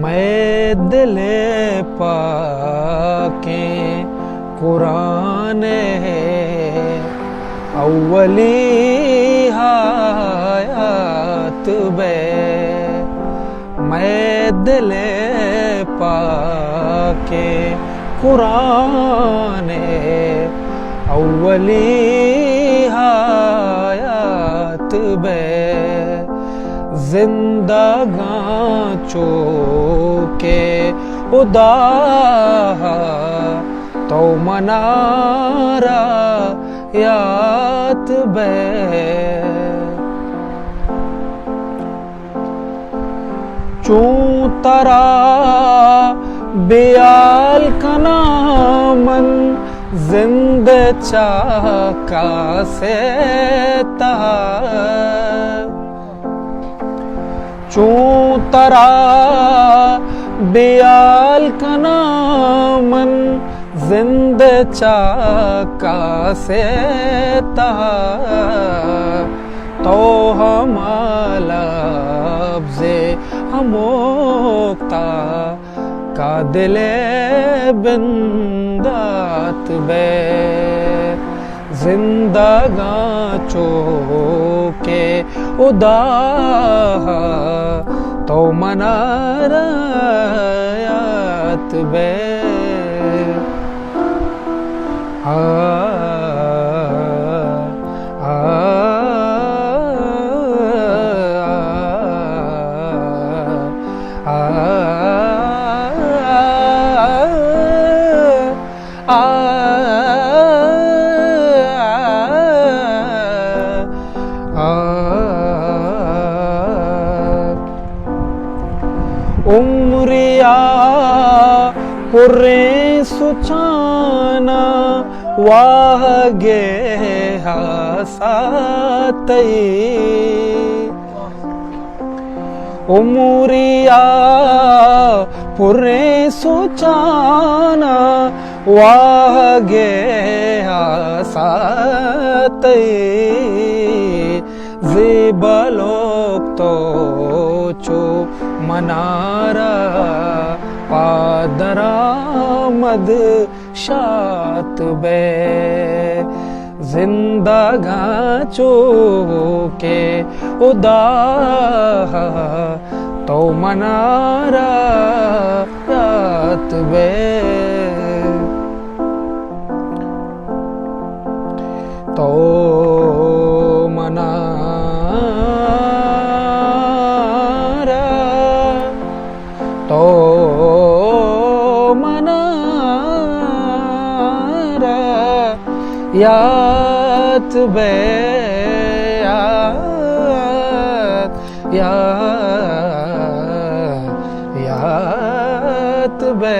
मैं दिले पाके कुरान अव्वली हायात बे मैं दिले पाके कुरान अव्वली हायात बे जिंदगां चोके उदा तो मनारा यात बे चूं तरा बेयाल कनामन जिंद चाका से तहा चूं तरा बेयाल कनामन जिंद चाका से तहा तो हमलाब्ज़े हमोक्ता का दिले बिंदात बे जिंदगां चोके उदा तो मनारायात बे उम्रिया पुरे सुचाना वागे हासातई उम्रिया पुरे सुचाना वागे हासातई ज़िबलोक तो चो मनारा पादरामद शात बे जिंदगां चोके उदा तो मनारा यात बे तो तो मनारा यात बे यात बे